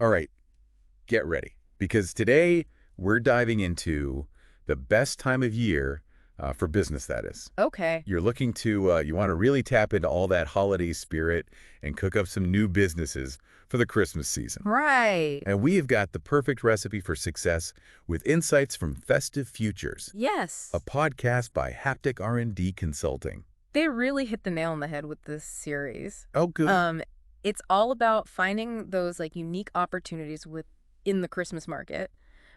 All right, get ready. Because today we're diving into the best time of year for business, that is. Okay. You're looking to, you want to really tap into all that holiday spirit and cook up some new businesses for the Christmas season. Right. And we have got the perfect recipe for success with insights from Festive Futures, a Yes. podcast by Haptic R&D Consulting. They really hit the nail on the head with this series. Oh, good. Um, it's all about finding those like unique opportunities within the Christmas market,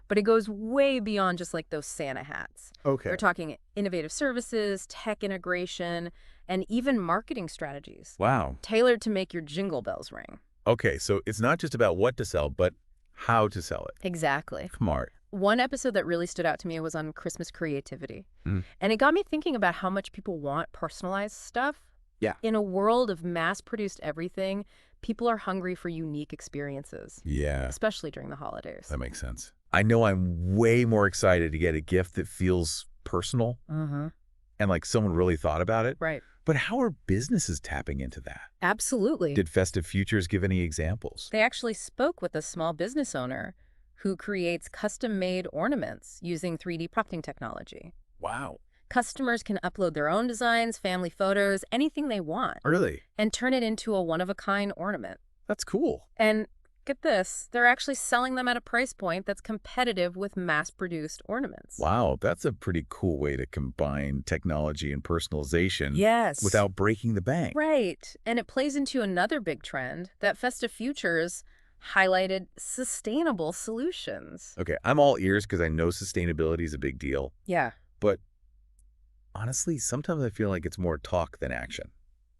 but it goes way beyond just like those Santa hats. Okay. We're talking innovative services, tech integration, and even marketing strategies Wow. tailored to make your jingle bells ring. Okay, so it's not just about what to sell, but how to sell it. Exactly. Smart. One episode that really stood out to me was on Christmas creativity. Mm. And it got me thinking about how much people want personalized stuff. Yeah. In a world of mass-produced everything, people are hungry for unique experiences, Yeah, especially during the holidays. that makes sense. I know I'm way more excited to get a gift that feels personal Uh-huh. and like someone really thought about it. Right. But how are businesses tapping into that? Absolutely. Did Festive Futures give any examples? They actually spoke with a small business owner who creates custom-made ornaments using 3D printing technology. Wow. Customers can upload their own designs, family photos, anything they want, Really? and turn it into a one-of-a-kind ornament. That's cool. And get this, they're actually selling them at a price point that's competitive with mass-produced ornaments. Wow, that's a pretty cool way to combine technology and personalization Yes. without breaking the bank. Right. And it plays into another big trend that Festive Futures highlighted sustainable solutions. Okay, I'm all ears because I know sustainability is a big deal. Yeah. But honestly, sometimes I feel like it's more talk than action.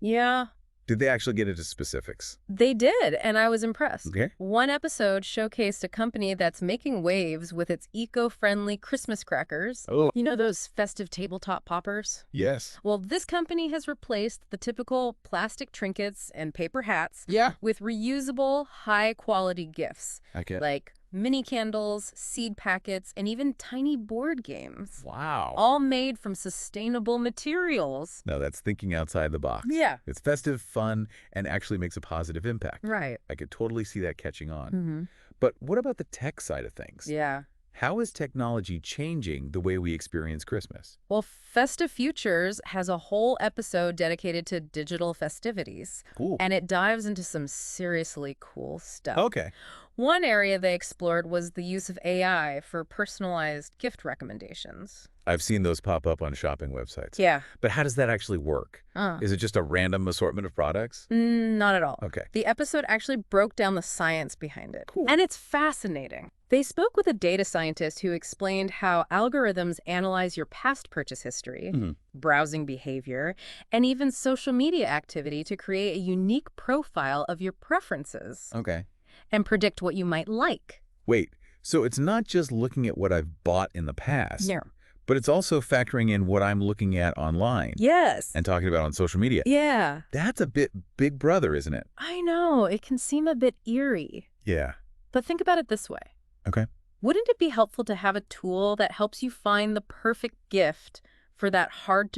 Yeah, Did they actually get into specifics? they did, and I was impressed. Okay. One episode showcased a company that's making waves with its eco-friendly Christmas crackers. Oh, You know those festive tabletop poppers? yes. Well, this company has replaced the typical plastic trinkets and paper hats Yeah. with reusable, high-quality gifts, Okay. like mini candles, seed packets, and even tiny board games, Wow. all made from sustainable materials. No, that's thinking outside the box. Yeah. It's festive, fun, and actually makes a positive impact. Right. I could totally see that catching on. Mm-hmm. But what about the tech side of things? Yeah. How is technology changing the way we experience Christmas? Well, Festive Futures has a whole episode dedicated to digital festivities, Cool. and it dives into some seriously cool stuff. Okay. One area they explored was the use of AI for personalized gift recommendations. I've seen those pop up on shopping websites. Yeah. But how does that actually work? Uh. Is it just a random assortment of products? Not at all. Okay. The episode actually broke down the science behind it. Cool. And it's fascinating. They spoke with a data scientist who explained how algorithms analyze your past purchase history, Mhm. browsing behavior, and even social media activity to create a unique profile of your preferences Okay. and predict what you might like. Wait, so it's not just looking at what I've bought in the past, Yeah. but it's also factoring in what I'm looking at online Yes. and talking about on social media. Yeah. That's a bit Big Brother, isn't it? I know. It can seem a bit eerie. Yeah. But think about it this way. Okay. Wouldn't it be helpful to have a tool that helps you find the perfect gift for that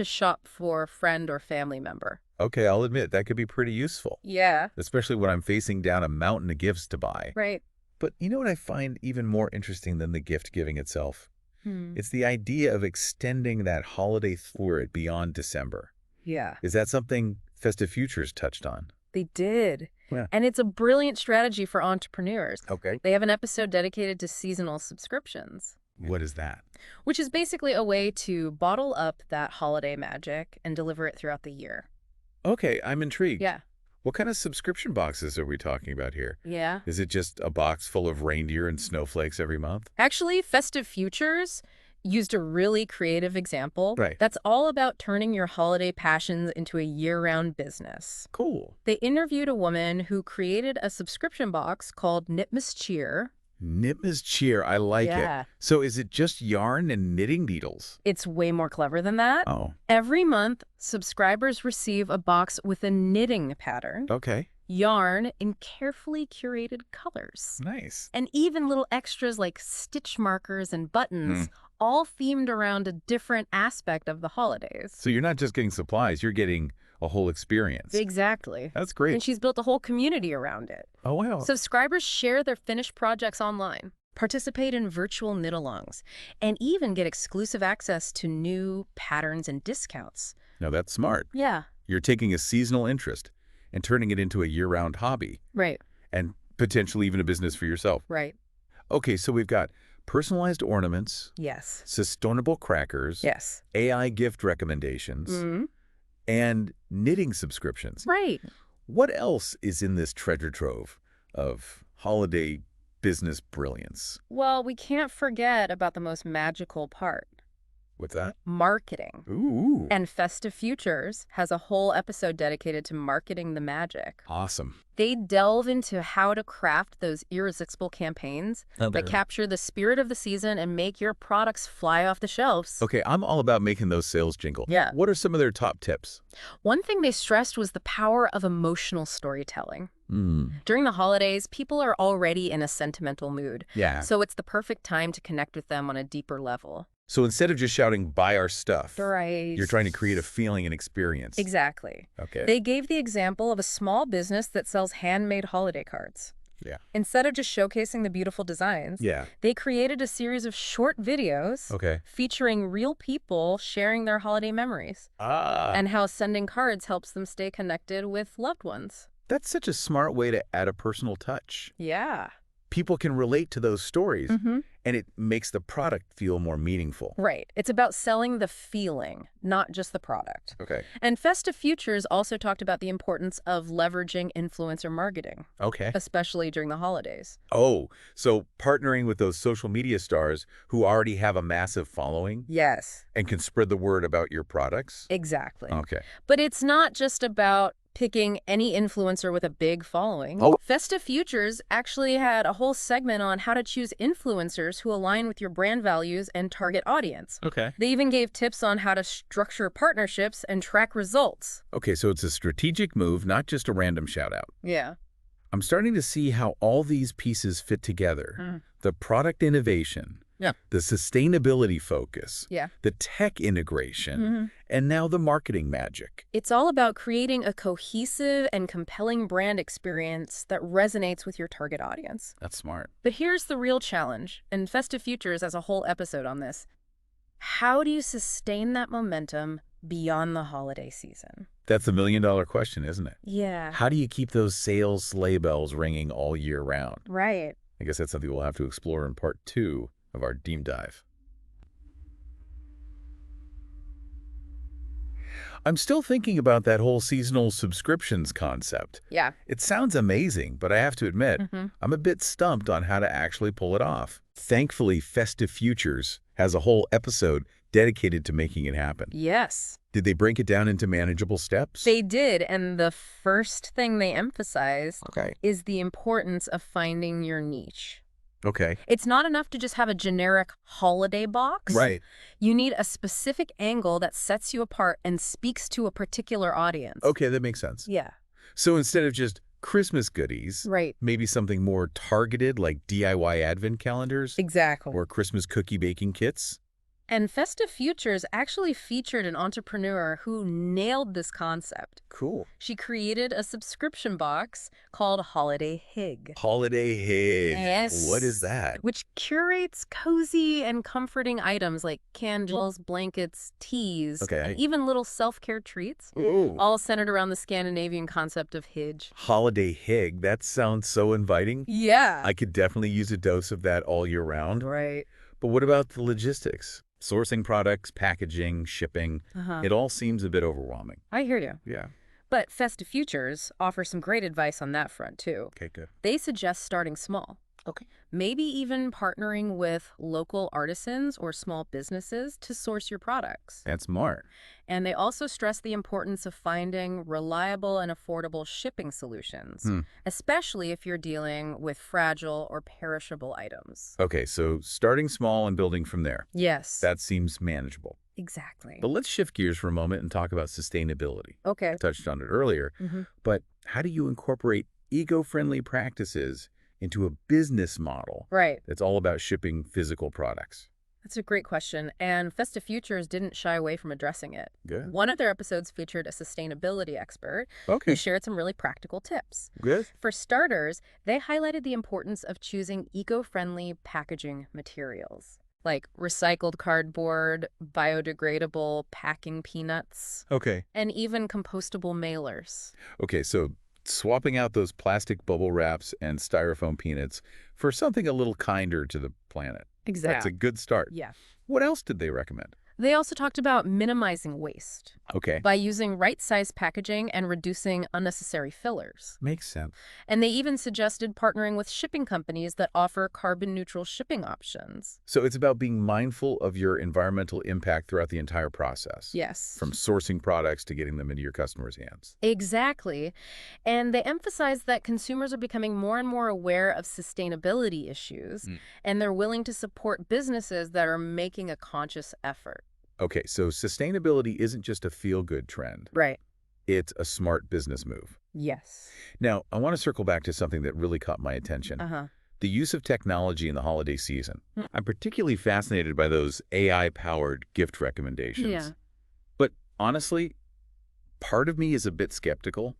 hard-to-shop-for friend or family member? Okay, I'll admit that could be pretty useful, Yeah. especially when I'm facing down a mountain of gifts to buy. Right. But you know what I find even more interesting than the gift giving itself? Hmm. It's the idea of extending that holiday spirit beyond December. Yeah. Is that something Festive Futures touched on? They did. Yeah. And it's a brilliant strategy for entrepreneurs. Okay. They have an episode dedicated to seasonal subscriptions, What is that? which is basically a way to bottle up that holiday magic and deliver it throughout the year. Okay, I'm intrigued. Yeah. What kind of subscription boxes are we talking about here? Yeah. Is it just a box full of reindeer and snowflakes every month? Actually, Festive Futures used a really creative example. Right. That's all about turning your holiday passions into a year-round business. Cool. They interviewed a woman who created a subscription box called Knitmas Cheer. Knitmas Cheer, I like Yeah. it. So is it just yarn and knitting needles? It's way more clever than that. Oh, Every month, subscribers receive a box with a knitting pattern, okay. yarn in carefully curated colors, Nice. and even little extras like stitch markers and buttons, all themed around a different aspect of the holidays. So you're not just getting supplies, you're getting a whole experience. Exactly. That's great. And she's built a whole community around it. Oh, wow. Subscribers share their finished projects online, participate in virtual knit-alongs, and even get exclusive access to new patterns and discounts. Now, that's smart. Yeah. You're taking a seasonal interest and turning it into a year-round hobby Right. and potentially even a business for yourself. Right. Okay, so we've got personalized ornaments, Yes. sustainable crackers, Yes. AI gift recommendations, Mm-hmm. and knitting subscriptions. Right. What else is in this treasure trove of holiday business brilliance? Well, we can't forget about the most magical part. What's that? Marketing. Ooh. And Festive Futures has a whole episode dedicated to marketing the magic. Awesome. They delve into how to craft those irresistible campaigns that capture the spirit of the season and make your products fly off the shelves. Okay, I'm all about making those sales jingle. Yeah. What are some of their top tips? One thing they stressed was the power of emotional storytelling. Mm. During the holidays, people are already in a sentimental mood. Yeah. So it's the perfect time to connect with them on a deeper level. So instead of just shouting, buy our stuff, Right. you're trying to create a feeling and experience. Exactly. Okay. They gave the example of a small business that sells handmade holiday cards. Yeah. Instead of just showcasing the beautiful designs, Yeah. they created a series of short videos Okay. featuring real people sharing their holiday memories and how sending cards helps them stay connected with loved ones. That's such a smart way to add a personal touch. Yeah. People can relate to those stories, Mm-hmm. and it makes the product feel more meaningful. Right. It's about selling the feeling, not just the product. Okay. And Festive Futures also talked about the importance of leveraging influencer marketing, Okay. especially during the holidays. Oh, so partnering with those social media stars who already have a massive following Yes, and can spread the word about your products? exactly. Okay. But it's not just about picking any influencer with a big following. Oh. Festive Futures actually had a whole segment on how to choose influencers who align with your brand values and target audience. Okay. They even gave tips on how to structure partnerships and track results. Okay, so it's a strategic move, not just a random shout out. Yeah. I'm starting to see how all these pieces fit together. The product innovation, the sustainability focus, the tech integration, and now the marketing magic. It's all about creating a cohesive and compelling brand experience that resonates with your target audience. That's smart. But here's the real challenge, and Festive Futures has a whole episode on this. How do you sustain that momentum beyond the holiday season? That's a million-dollar question, isn't it? Yeah. How do you keep those sales sleigh bells ringing all year round? Right. I guess that's something we'll have to explore in part 2 of our deep dive. I'm still thinking about that whole seasonal subscriptions concept. Yeah. It sounds amazing, but I have to admit, I'm a bit stumped on how to actually pull it off. Thankfully, Festive Futures has a whole episode dedicated to making it happen. Yes. Did they break it down into manageable steps? They did, and the first thing they emphasized Okay. is the importance of finding your niche. Okay. It's not enough to just have a generic holiday box. Right. You need a specific angle that sets you apart and speaks to a particular audience. Okay, that makes sense. Yeah. So instead of just Christmas goodies, Right. maybe something more targeted like DIY advent calendars Exactly. or Christmas cookie baking kits? And Festive Futures actually featured an entrepreneur who nailed this concept. Cool. She created a subscription box called Holiday Hig. Holiday Hig. Yes. What is that? Which curates cozy and comforting items like candles, blankets, teas, Okay. and even little self-care treats, Ooh. all centered around the Scandinavian concept of Hige. Holiday Hig. That sounds so inviting. Yeah. I could definitely use a dose of that all year round. Right. But what about the logistics? Sourcing products, packaging, shipping. It all seems a bit overwhelming. I hear you. Yeah. But Festive Futures offers some great advice on that front, too. Okay, good. They suggest starting small. Okay. Maybe even partnering with local artisans or small businesses to source your products. That's smart. And they also stress the importance of finding reliable and affordable shipping solutions, especially if you're dealing with fragile or perishable items. Okay, so starting small and building from there. Yes. That seems manageable. Exactly. But let's shift gears for a moment and talk about sustainability. Okay. I touched on it earlier, but how do you incorporate eco-friendly practices into a business model Right. that's all about shipping physical products? That's a great question, and Festive Futures didn't shy away from addressing it. Good. One of their episodes featured a sustainability expert Okay. who shared some really practical tips. Good. For starters, they highlighted the importance of choosing eco-friendly packaging materials, like recycled cardboard, biodegradable packing peanuts, Okay. and even compostable mailers. Okay, so swapping out those plastic bubble wraps and styrofoam peanuts for something a little kinder to the planet. Exactly. That's a good start. Yeah. What else did they recommend? They also talked about minimizing waste Okay. by using right-sized packaging and reducing unnecessary fillers. Makes sense. And they even suggested partnering with shipping companies that offer carbon-neutral shipping options. So it's about being mindful of your environmental impact throughout the entire process. Yes. From sourcing products to getting them into your customers' hands. Exactly. And they emphasized that consumers are becoming more and more aware of sustainability issues, and they're willing to support businesses that are making a conscious effort. Okay, so sustainability isn't just a feel-good trend. Right. It's a smart business move. Yes. Now, I want to circle back to something that really caught my attention. Uh-huh. The use of technology in the holiday season. I'm particularly fascinated by those AI-powered gift recommendations. Yeah. But honestly, part of me is a bit skeptical.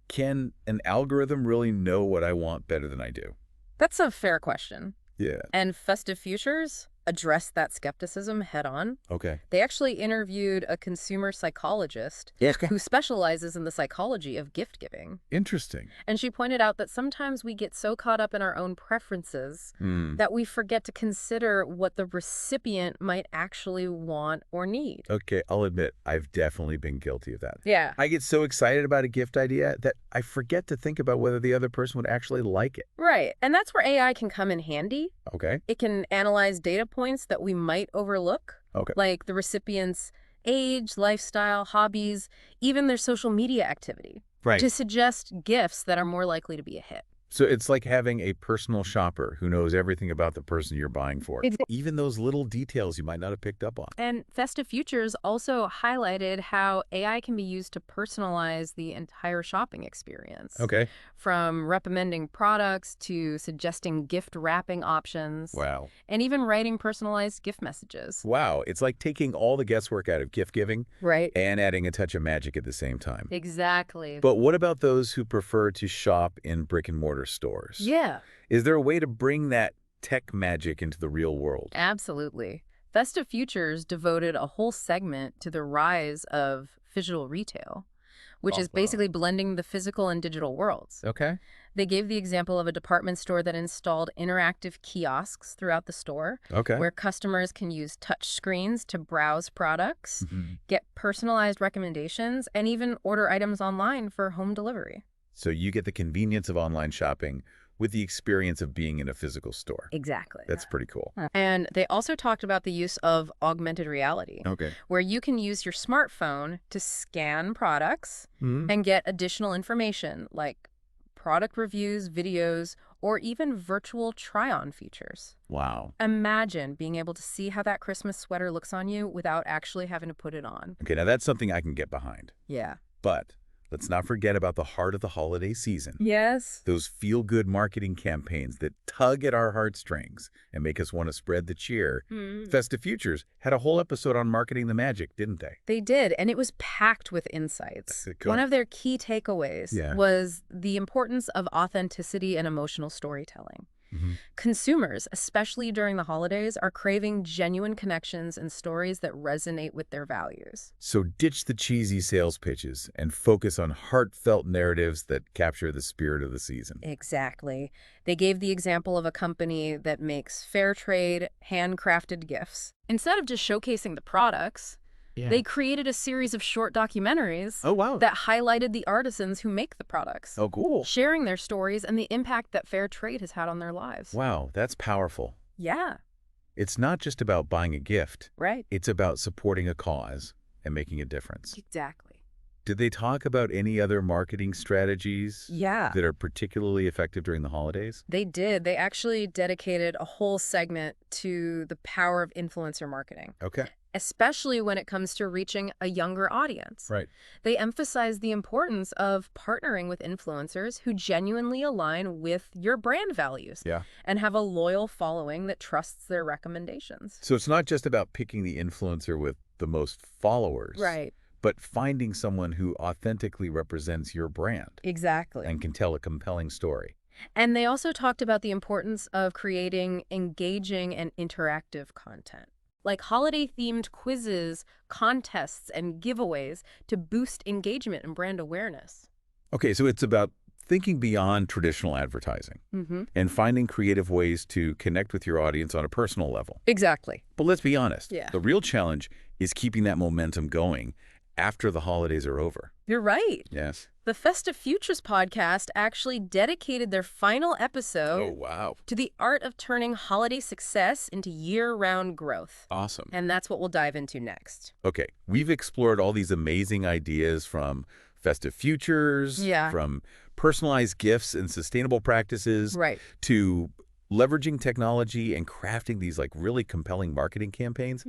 Can an algorithm really know what I want better than I do? That's a fair question. Yeah. And Festive Futures addressed that skepticism head on. Okay. They actually interviewed a consumer psychologist who specializes in the psychology of gift giving. Interesting. And she pointed out that sometimes we get so caught up in our own preferences that we forget to consider what the recipient might actually want or need. Okay, I'll admit, I've definitely been guilty of that. Yeah. I get so excited about a gift idea that I forget to think about whether the other person would actually like it. Right. And that's where AI can come in handy. Okay. It can analyze data points that we might overlook, Okay. like the recipient's age, lifestyle, hobbies, even their social media activity, Right. to suggest gifts that are more likely to be a hit. So it's like having a personal shopper who knows everything about the person you're buying for. Even those little details you might not have picked up on. And Festive Futures also highlighted how AI can be used to personalize the entire shopping experience. Okay. From recommending products to suggesting gift wrapping options. Wow. And even writing personalized gift messages. Wow. It's like taking all the guesswork out of gift giving. Right. And adding a touch of magic at the same time. Exactly. But what about those who prefer to shop in brick-and-mortar stores? Yeah. Is there a way to bring that tech magic into the real world? Absolutely. Festive Futures devoted a whole segment to the rise of phygital retail, which is basically blending the physical and digital worlds. Okay. They gave the example of a department store that installed interactive kiosks throughout the store, where customers can use touch screens to browse products, get personalized recommendations, and even order items online for home delivery. So you get the convenience of online shopping with the experience of being in a physical store. Exactly. That's pretty cool. And they also talked about the use of augmented reality, where you can use your smartphone to scan products and get additional information like product reviews, videos, or even virtual try-on features. Wow. Imagine being able to see how that Christmas sweater looks on you without actually having to put it on. Okay, now that's something I can get behind. Yeah. But let's not forget about the heart of the holiday season. Yes. Those feel-good marketing campaigns that tug at our heartstrings and make us want to spread the cheer. Festive Futures had a whole episode on marketing the magic, didn't they? They did, and it was packed with insights. One of their key takeaways was the importance of authenticity and emotional storytelling. Consumers, especially during the holidays, are craving genuine connections and stories that resonate with their values. So ditch the cheesy sales pitches and focus on heartfelt narratives that capture the spirit of the season. Exactly. They gave the example of a company that makes fair trade, handcrafted gifts. Instead of just showcasing the products, they created a series of short documentaries that highlighted the artisans who make the products. Oh, cool. Sharing their stories and the impact that fair trade has had on their lives. Wow, that's powerful. Yeah. It's not just about buying a gift. Right. It's about supporting a cause and making a difference. Exactly. Did they talk about any other marketing strategies that are particularly effective during the holidays? They did. They actually dedicated a whole segment to the power of influencer marketing. Okay. Especially when it comes to reaching a younger audience. Right. They emphasize the importance of partnering with influencers who genuinely align with your brand values and have a loyal following that trusts their recommendations. So it's not just about picking the influencer with the most followers. Right. But finding someone who authentically represents your brand. Exactly. And can tell a compelling story. And they also talked about the importance of creating engaging and interactive content, like holiday-themed quizzes, contests, and giveaways to boost engagement and brand awareness. Okay, so it's about thinking beyond traditional advertising and finding creative ways to connect with your audience on a personal level. Exactly. But let's be honest. The real challenge is keeping that momentum going after the holidays are over. You're right. Yes. The Festive Futures podcast actually dedicated their final episode to the art of turning holiday success into year-round growth. Awesome. And that's what we'll dive into next. Okay, we've explored all these amazing ideas from Festive Futures, from personalized gifts and sustainable practices, to leveraging technology and crafting these like really compelling marketing campaigns.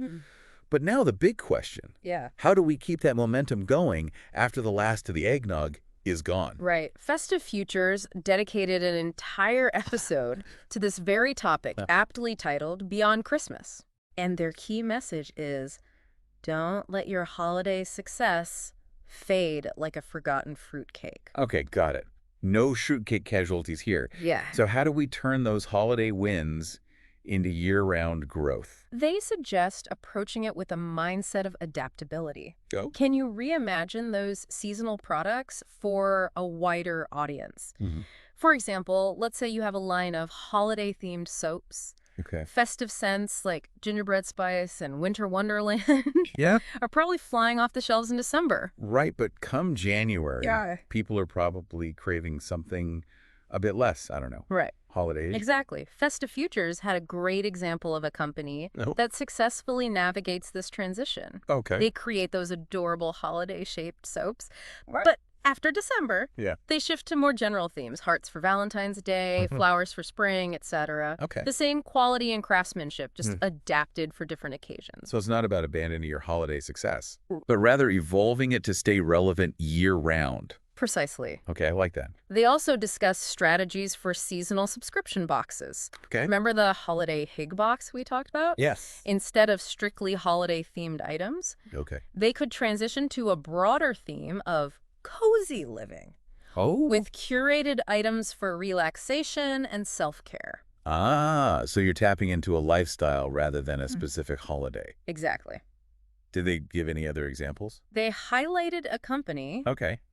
But now the big question, how do we keep that momentum going after the last of the eggnog is gone? Right. Festive Futures dedicated an entire episode to this very topic, aptly titled Beyond Christmas. And their key message is, don't let your holiday success fade like a forgotten fruitcake. Okay, got it. No fruitcake casualties here. So how do we turn those holiday wins into year-round growth? They suggest approaching it with a mindset of adaptability. Can you reimagine those seasonal products for a wider audience? For example, let's say you have a line of holiday-themed soaps. Festive scents like gingerbread spice and winter wonderland are probably flying off the shelves in December. Right, but come January, people are probably craving something a bit less, I don't know. Holidays. Exactly. Festive Futures had a great example of a company that successfully navigates this transition. They create those adorable holiday-shaped soaps. But after December, they shift to more general themes. Hearts for Valentine's Day, flowers for spring, etc. The same quality and craftsmanship, just adapted for different occasions. So it's not about abandoning your holiday success, but rather evolving it to stay relevant year-round. Precisely. Okay, I like that. They also discuss strategies for seasonal subscription boxes. Remember the holiday Hig box we talked about? Yes. Instead of strictly holiday-themed items, they could transition to a broader theme of cozy living. With curated items for relaxation and self-care. So you're tapping into a lifestyle rather than a specific holiday. Exactly. Did they give any other examples? They highlighted a company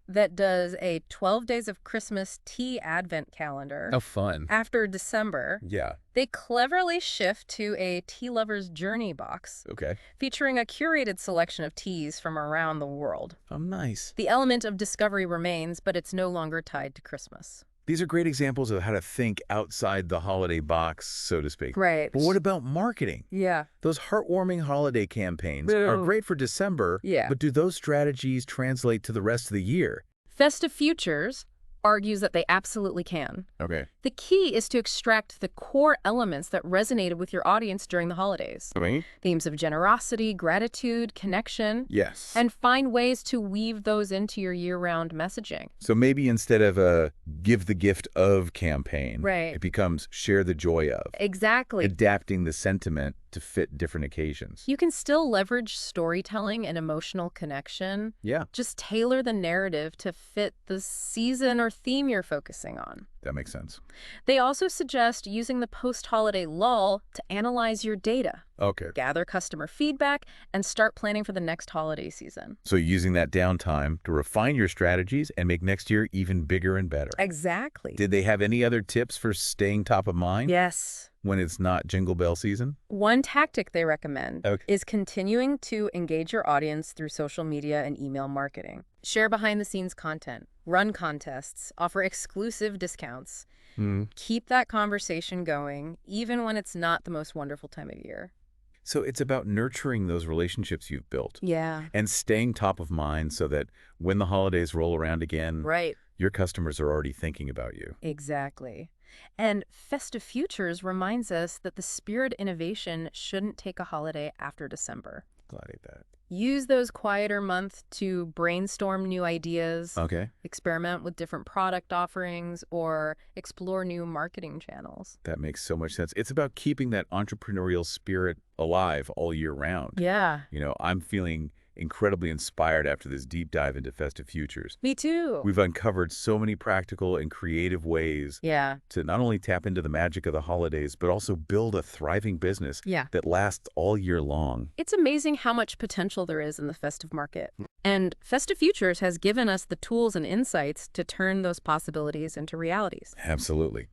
that does a 12 Days of Christmas tea advent calendar. Oh, fun. After December. They cleverly shift to a tea lover's journey box. Featuring a curated selection of teas from around the world. Oh, nice. The element of discovery remains, but it's no longer tied to Christmas. These are great examples of how to think outside the holiday box, so to speak. Right. But what about marketing? Those heartwarming holiday campaigns are great for December, but do those strategies translate to the rest of the year? Festive Futures argues that they absolutely can. The key is to extract the core elements that resonated with your audience during the holidays. Themes of generosity, gratitude, connection. And find ways to weave those into your year-round messaging. So maybe instead of a give the gift of campaign, it becomes share the joy of. Exactly. Adapting the sentiment to fit different occasions. You can still leverage storytelling and emotional connection. Just tailor the narrative to fit the season or theme you're focusing on. That makes sense. They also suggest using the post-holiday lull to analyze your data. Gather customer feedback and start planning for the next holiday season. So using that downtime to refine your strategies and make next year even bigger and better. Exactly. Did they have any other tips for staying top of mind? Yes. When it's not Jingle Bell season? One tactic they recommend is continuing to engage your audience through social media and email marketing. Share behind-the-scenes content, run contests, offer exclusive discounts. Keep that conversation going, even when it's not the most wonderful time of year. So it's about nurturing those relationships you've built. Yeah. And staying top of mind so that when the holidays roll around again, your customers are already thinking about you. Exactly. And Festive Futures reminds us that the spirit innovation shouldn't take a holiday after December. Glad I ate that. Use those quieter months to brainstorm new ideas, experiment with different product offerings, or explore new marketing channels. That makes so much sense. It's about keeping that entrepreneurial spirit alive all year round. Yeah. You know, I'm feeling incredibly inspired after this deep dive into Festive Futures. Me too. We've uncovered so many practical and creative ways to not only tap into the magic of the holidays, but also build a thriving business that lasts all year long. It's amazing how much potential there is in the festive market. And Festive Futures has given us the tools and insights to turn those possibilities into realities. Absolutely.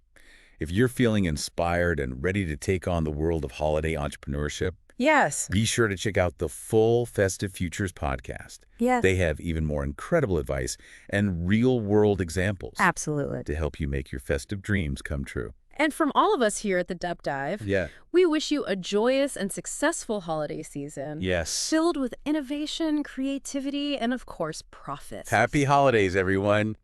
If you're feeling inspired and ready to take on the world of holiday entrepreneurship, be sure to check out the full Festive Futures podcast. They have even more incredible advice and real-world examples. Absolutely. To help you make your festive dreams come true. And from all of us here at the Deep Dive, we wish you a joyous and successful holiday season. Filled with innovation, creativity, and of course, profits. Happy holidays, everyone.